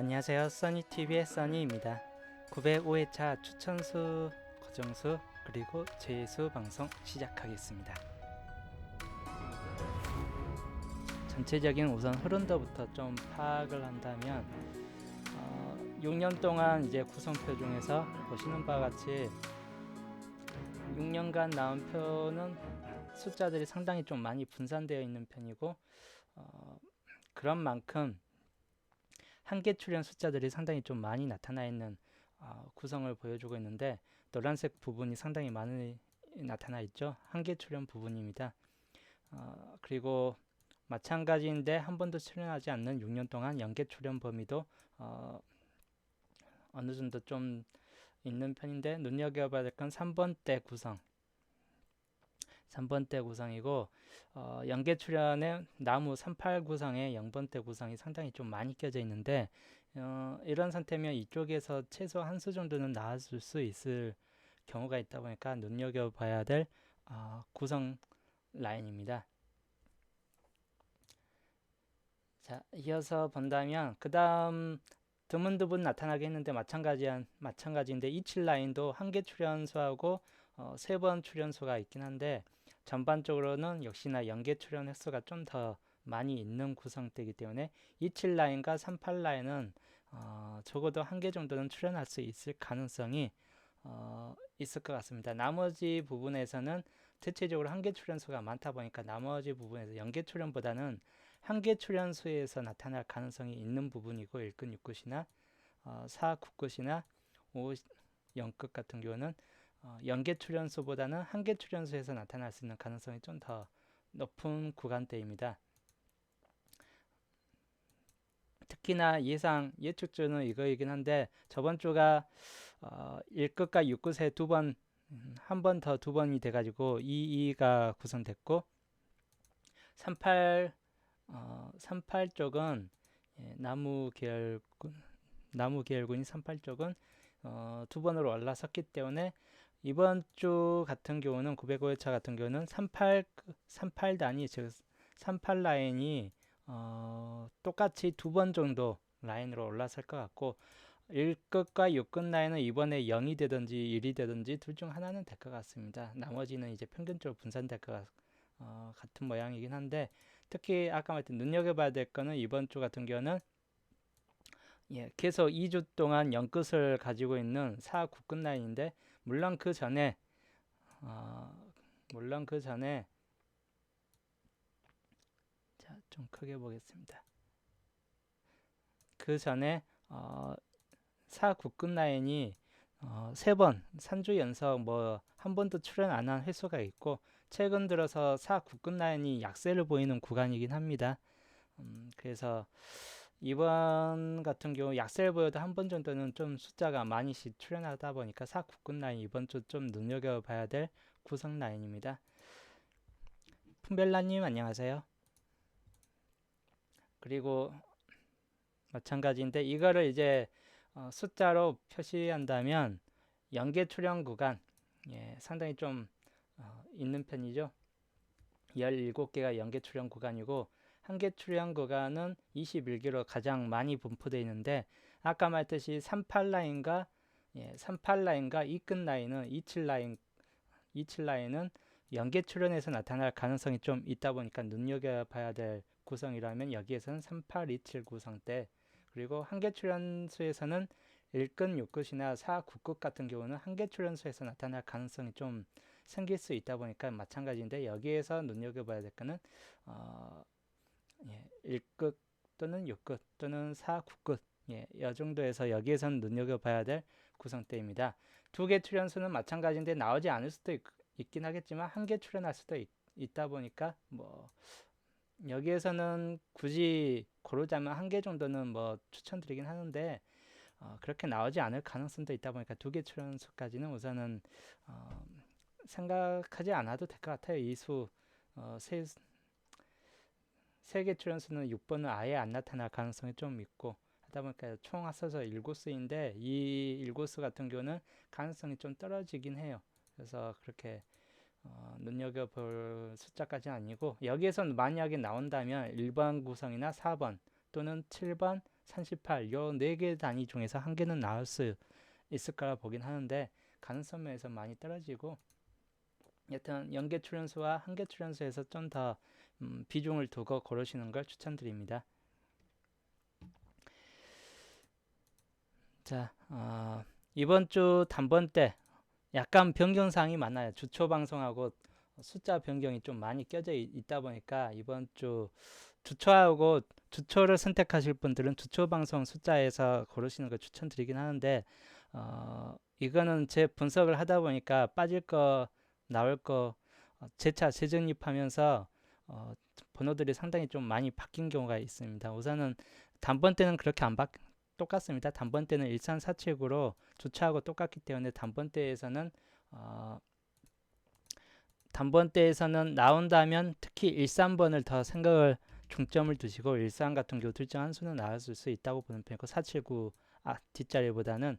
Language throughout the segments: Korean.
안녕하세요. 써니TV의 써니입니다. 905회차 추천수, 고정수, 그리고 재수 방송 시작하겠습니다. 전체적인 우선 흐름도부터 좀 파악을 한다면 6년 동안 이제 구성표 중에서 보시는 바와 같이 6년간 나온 표는 숫자들이 상당히 좀 많이 분산되어 있는 편이고 그런 만큼 한계 출현 숫자들이 상당히 좀 많이 나타나 있는 구성을 보여주고 있는데, 노란색 부분이 상당히 많이 나타나 있죠. 한계 출현 부분입니다. 그리고 마찬가지인데 한 번도 출연하지 않는 6년 동안 연계 출연 범위도 어느 정도 좀 있는 편인데, 눈여겨봐야 될 건 3번대 구성. 3번대 구성이고 연계 출연의 나무 38 구성의 0번대 구성이 상당히 좀 많이 껴져 있는데, 이런 상태면 이쪽에서 최소 한 수 정도는 나왔을 수 있을 경우가 있다 보니까 눈여겨봐야 될 구성 라인입니다. 자, 이어서 본다면 그 다음 드문드문 나타나게 했는데 마찬가지인데 27 라인도 한 개 출연수하고 3번 출연수가 있긴 한데, 전반적으로는 역시나 연계 출연 횟수가 좀 더 많이 있는 구성대이기 때문에 27 라인과 38 라인은 적어도 한 개 정도는 출연할 수 있을 가능성이 있을 것 같습니다. 나머지 부분에서는 대체적으로 한 개 출연수가 많다 보니까 나머지 부분에서 연계 출연보다는 한 개 출연수에서 나타날 가능성이 있는 부분이고, 1끝, 6끝이나 4, 9끝이나 5, 0끝 같은 경우는 연계 출연수보다는 한 개 출연수에서 나타날 수 있는 가능성이 좀 더 높은 구간대입니다. 특히나 예측주는 이거이긴 한데, 저번 주가 1끝과 6끝에 한 번 더 두 번이 돼가지고 2가 구성됐고, 38 쪽은 나무 계열군이 38 쪽은 두 번으로 올라섰기 때문에 이번 주 같은 경우는 905회차 같은 경우는 38 단위, 즉 38 라인이 똑같이 두 번 정도 라인으로 올라설 것 같고, 1끝과 6끝 라인은 이번에 0이 되든지 1이 되든지 둘 중 하나는 될 것 같습니다. 나머지는 이제 평균적으로 분산될 것 같은 모양이긴 한데, 특히 아까 말했던 눈여겨봐야 될 거는 이번 주 같은 경우는 계속 2주 동안 0끝을 가지고 있는 4, 9끝 라인인데, 물론 그 전에 자, 좀 크게 보겠습니다. 그 전에 4, 9끝 라인이 3번 3주 연속 한 번도 출연 안 한 횟수가 있고, 최근 들어서 4, 9끝 라인이 약세를 보이는 구간이긴 합니다. 그래서 이번 같은 경우 약세를 보여도 한 번 정도는 좀 숫자가 많이씩 출연하다 보니까 4, 9끝 라인 이번 주 좀 눈여겨봐야 될 구성 라인입니다. 품벨라님 안녕하세요. 그리고 마찬가지인데, 이거를 이제 숫자로 표시한다면 연계 출연 구간 상당히 좀 있는 편이죠. 17개가 연계 출연 구간이고, 한계 출연 구간은 21개로 가장 많이 분포되어 있는데, 아까 말했듯이 38 라인과 2끝 라인은 27 라인은 연계 출연에서 나타날 가능성이 좀 있다 보니까 눈여겨봐야 될 구성이라면, 여기에서는 38, 27 구성대, 그리고 한계 출연수에서는 1끝, 6끝이나 4, 9끝 같은 경우는 한계 출연수에서 나타날 가능성이 좀 생길 수 있다 보니까 마찬가지인데, 여기에서 눈여겨봐야 될 거는 1끝 또는 6끝 또는 4, 9끝 이 정도에서 여기에서는 눈여겨봐야 될 구성대입니다. 두 개 출연수는 마찬가지인데 나오지 않을 수도 있긴 하겠지만 한 개 출연할 수도 있다 보니까 여기에서는 굳이 고르자면 한 개 정도는 추천드리긴 하는데, 그렇게 나오지 않을 가능성도 있다 보니까 두 개 출연수까지는 우선은 생각하지 않아도 될 것 같아요. 이수 세 개 출연수는 6번은 아예 안 나타날 가능성이 좀 있고 하다 보니까 총 합쳐서 7수인데, 이 7수 같은 경우는 가능성이 좀 떨어지긴 해요. 그래서 그렇게 눈여겨볼 숫자까지는 아니고, 여기에서 만약에 나온다면 1번 구성이나 4번 또는 7번, 38, 요 4개 단위 중에서 한 개는 나올 수 있을 거라 보긴 하는데 가능성 면에서 많이 떨어지고, 여튼 0개 출연수와 1개 출연수에서 좀 더 비중을 두고 고르시는 걸 추천드립니다. 자, 이번 주 단번 때 약간 변경사항이 많아요. 주초 방송하고 숫자 변경이 좀 많이 껴져 있다 보니까 이번 주 주초하고, 주초를 선택하실 분들은 주초 방송 숫자에서 고르시는 걸 추천드리긴 하는데, 이거는 제 분석을 하다 보니까 빠질 거 나올 거 재차 재정립하면서 번호들이 상당히 좀 많이 바뀐 경우가 있습니다. 우선은 단번 때는 그렇게 안 똑같습니다. 단번 때는 1347구로 주차하고 똑같기 때문에 단번 때에서는 나온다면 특히 13번을 더 생각을 중점을 두시고, 13 같은 경우 둘 중 한 수는 나왔을 수 있다고 보는 편이고, 479 뒷자리보다는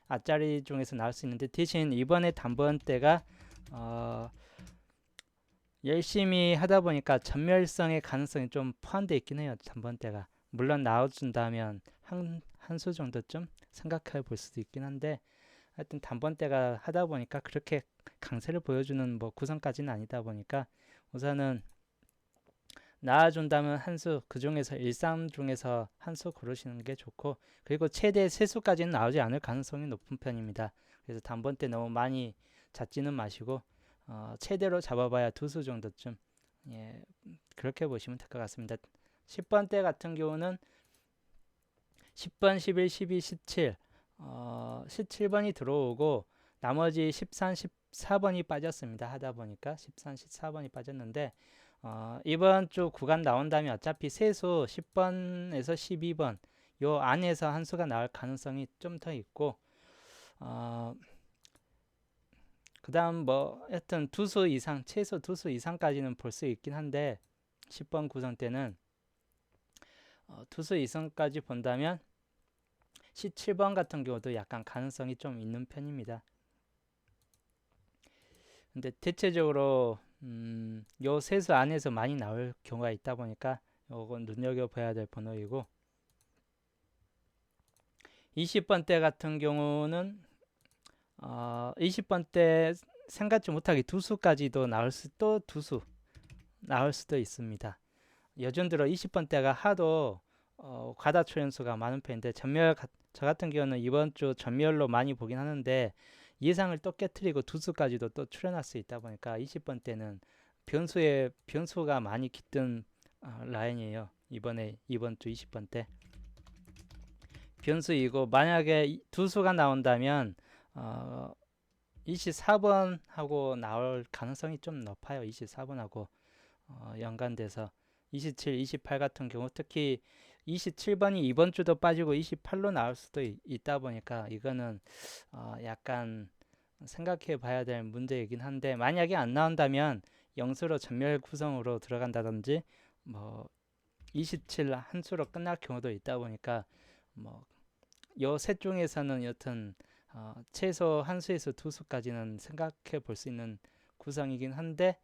앞자리 중에서 나올 수 있는데, 대신 이번에 단번 때가 열심히 하다 보니까 전멸성의 가능성이 좀 포함되어 있긴 해요. 단번 때가 물론 나와준다면 한 수 정도쯤 생각해 볼 수도 있긴 한데, 하여튼 단번 때가 하다 보니까 그렇게 강세를 보여주는 뭐 구성까지는 아니다 보니까 우선은 나와준다면 한 수, 그 중에서 13 중에서 한 수 고르시는 게 좋고, 그리고 최대 세 수까지는 나오지 않을 가능성이 높은 편입니다. 그래서 단번 때 너무 많이 잡지는 마시고 최대로 잡아봐야 두 수 정도쯤, 예, 그렇게 보시면 될 것 같습니다. 10번 때 같은 경우는 10번, 11, 12, 17 17번이 들어오고 나머지 13, 14번이 빠졌습니다. 하다 보니까 13, 14번이 빠졌는데, 이번 주 구간 나온다면 어차피 세수 10번에서 12번 요 안에서 한 수가 나올 가능성이 좀 더 있고, 그 다음 뭐 하여튼 두 수 이상, 최소 두 수 이상까지는 볼 수 있긴 한데, 10번 구성 때는 두 수 이상까지 본다면 17번 같은 경우도 약간 가능성이 좀 있는 편입니다. 근데 대체적으로 요 세수 안에서 많이 나올 경우가 있다 보니까 요건 눈여겨봐야 될 번호이고, 20번 때 같은 경우는 20번 때 생각지 못하게 두 수까지도 나올 또 두 수 나올 수도 있습니다. 요즘 들어 20번 때가 하도 과다 출연수가 많은 편인데, 저 같은 경우는 이번 주 전멸로 많이 보긴 하는데 예상을 또 깨트리고 두 수까지도 또 출연할 수 있다 보니까 20번 때는 변수가 많이 깃든 라인이에요. 이번 주 20번 때 변수이고, 만약에 두 수가 나온다면 24번하고 나올 가능성이 좀 높아요. 24번하고 연관돼서 27, 28 같은 경우, 특히 27번이 이번 주도 빠지고 28로 나올 수도 있다 보니까 이거는 약간 생각해 봐야 될 문제이긴 한데, 만약에 안 나온다면 영수로 전멸 구성으로 들어간다든지 뭐 27 한 수로 끝날 경우도 있다 보니까 뭐 요 셋 중에서는 여튼 최소 한 수에서 두 수까지는 생각해 볼 수 있는 구성이긴 한데,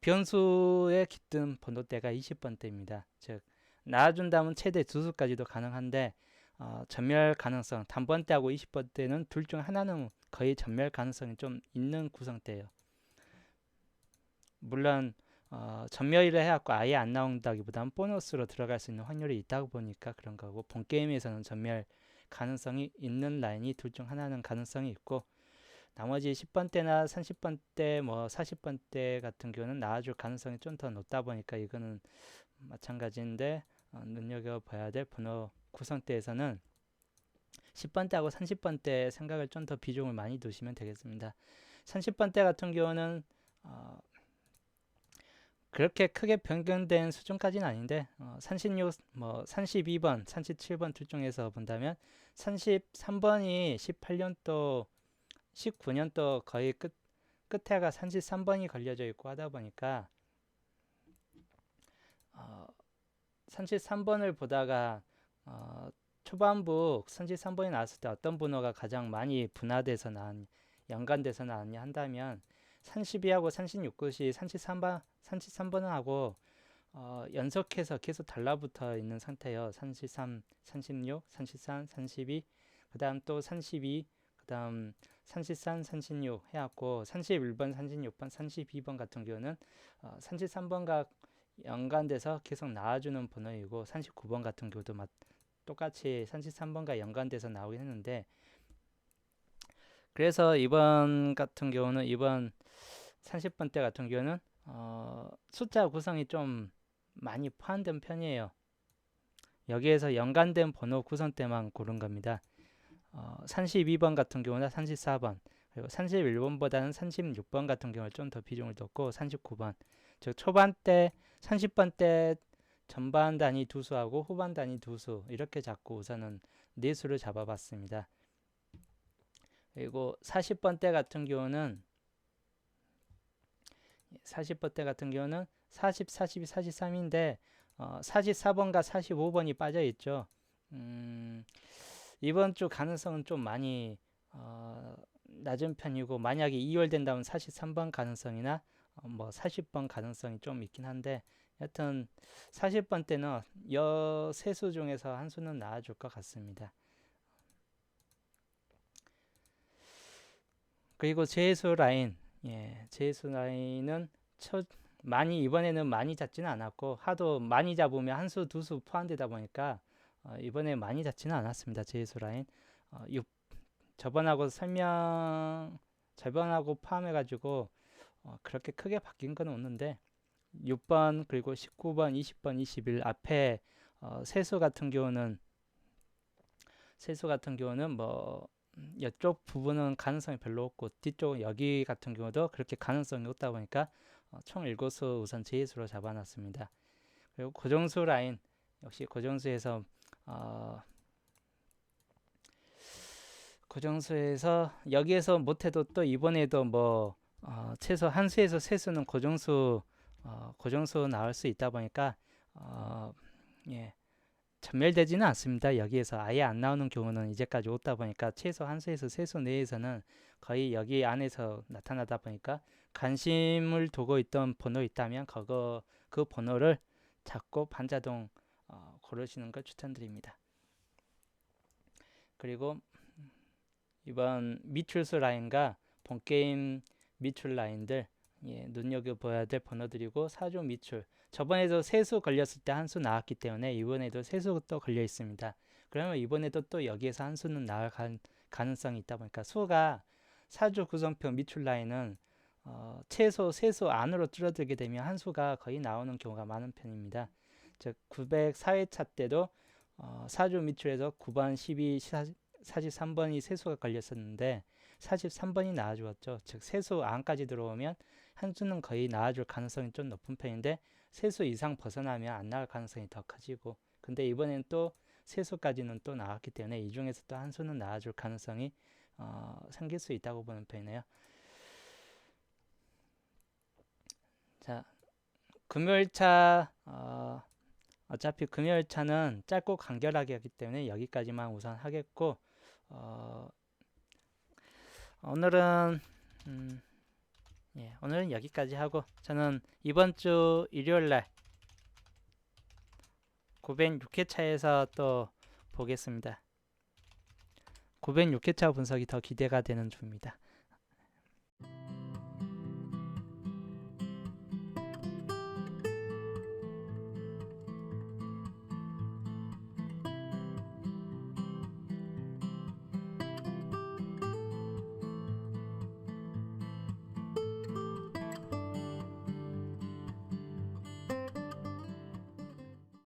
변수에 깃든 번호대가 20번대입니다. 즉 나와준다면 최대 두 수까지도 가능한데 전멸 가능성, 단번대하고 20번대는 둘 중 하나는 거의 전멸 가능성이 좀 있는 구성대예요. 물론 전멸이라 해갖고 아예 안 나온다기보다는 보너스로 들어갈 수 있는 확률이 있다고 보니까 그런 거고, 본게임에서는 전멸 가능성이 있는 라인이 둘 중 하나는 가능성이 있고, 나머지 10번대나 30번대 뭐 40번대 같은 경우는 나와줄 가능성이 좀 더 높다 보니까 이거는 마찬가지인데, 눈여겨봐야 될 번호 구성대에서는 10번대하고 30번대 생각을 좀 더 비중을 많이 두시면 되겠습니다. 30번대 같은 경우는 그렇게 크게 변경된 수준까지는 아닌데 36, 뭐 32번, 37번 둘 중에서 본다면 33번이 18년도, 19년도 거의 끝에가 33번이 걸려져 있고 하다 보니까 33번을 보다가 초반부 33번이 나왔을 때 어떤 번호가 가장 많이 분화돼서 연관돼서 나왔냐 한다면 32하고 36것이 33번하고 연속해서 계속 달라붙어 있는 상태예요. 33, 36, 33, 32, 그 다음 또 32, 그 다음 33, 36 해갖고 31번, 36번, 32번 같은 경우는 33번과 연관돼서 계속 나와주는 번호이고 39번 같은 경우도 똑같이 33번과 연관돼서 나오긴 했는데, 그래서 이번 같은 경우는 이번 30번대 같은 경우는 숫자 구성이 좀 많이 포함된 편이에요. 여기에서 연관된 번호 구성 때만 고른 겁니다. 32번 같은 경우는 34번, 그리고 31번보다는 36번 같은 경우는 좀 더 비중을 뒀고 39번, 즉 초반 때 30번 때 전반 단위 두수하고 후반 단위 두수 이렇게 잡고 우선은 네 수를 잡아봤습니다. 그리고 40번 때 같은 경우는 40, 42, 43인데 44번과 45번이 빠져 있죠. 이번 주 가능성은 좀 많이 낮은 편이고, 만약에 2월 된다면 43번 가능성이나 뭐 40번 가능성이 좀 있긴 한데, 여튼 40번 때는 세 수 중에서 한 수는 나와줄 것 같습니다. 그리고 제수 라인, 제수 라인은 이번에는 많이 잡지는 않았고, 하도 많이 잡으면 한 수, 두 수 포함되다 보니까 이번에 많이 잡지는 않았습니다. 제수 라인. 저번하고 포함해가지고 그렇게 크게 바뀐 건 없는데, 6번 그리고 19번, 20번, 21 앞에 세수 같은 경우는 뭐 이쪽 부분은 가능성이 별로 없고, 뒤쪽 여기 같은 경우도 그렇게 가능성이 없다 보니까 총 7수 우선 제수로 잡아놨습니다. 그리고 고정수 라인, 역시 고정수에서 여기에서 못해도 또 이번에도 뭐 최소 한 수에서 세 수는 고정수 나올 수 있다 보니까 전멸되지는 않습니다. 여기에서 아예 안 나오는 경우는 이제까지 없다 보니까 최소 한 수에서 세 수 내에서는 거의 여기 안에서 나타나다 보니까 관심을 두고 있던 번호 있다면 그 번호를 잡고 반자동 고르시는 걸 추천드립니다. 그리고 이번 미출수 라인과 본게임 미출 라인들, 눈여겨봐야 될 번호들이고, 사주 미출, 저번에도 세수 걸렸을 때 한 수 나왔기 때문에 이번에도 세수 또 걸려 있습니다. 그러면 이번에도 또 여기에서 한 수는 나올 가능성이 있다 보니까 수가 사주 구성표 미출 라인은 최소 세수 안으로 줄어들게 되면 한 수가 거의 나오는 경우가 많은 편입니다. 즉 904회차 때도 사주 미출에서 9번, 12, 43번이 세수가 걸렸었는데 43번이 나와주었죠. 즉 세수 안까지 들어오면 한 수는 거의 나와줄 가능성이 좀 높은 편인데, 세수 이상 벗어나면 안 나올 가능성이 더 커지고, 근데 이번에는 또 세수까지는 또 나왔기 때문에 이 중에서 또 한 수는 나와줄 가능성이 생길 수 있다고 보는 편이네요. 자, 금요일차 어차피 금요일차는 짧고 간결하게 하기 때문에 여기까지만 우선 하겠고, 오늘은 오늘은 여기까지 하고, 저는 이번 주 일요일날 906회차에서 또 보겠습니다. 906회차 분석이 더 기대가 되는 주입니다.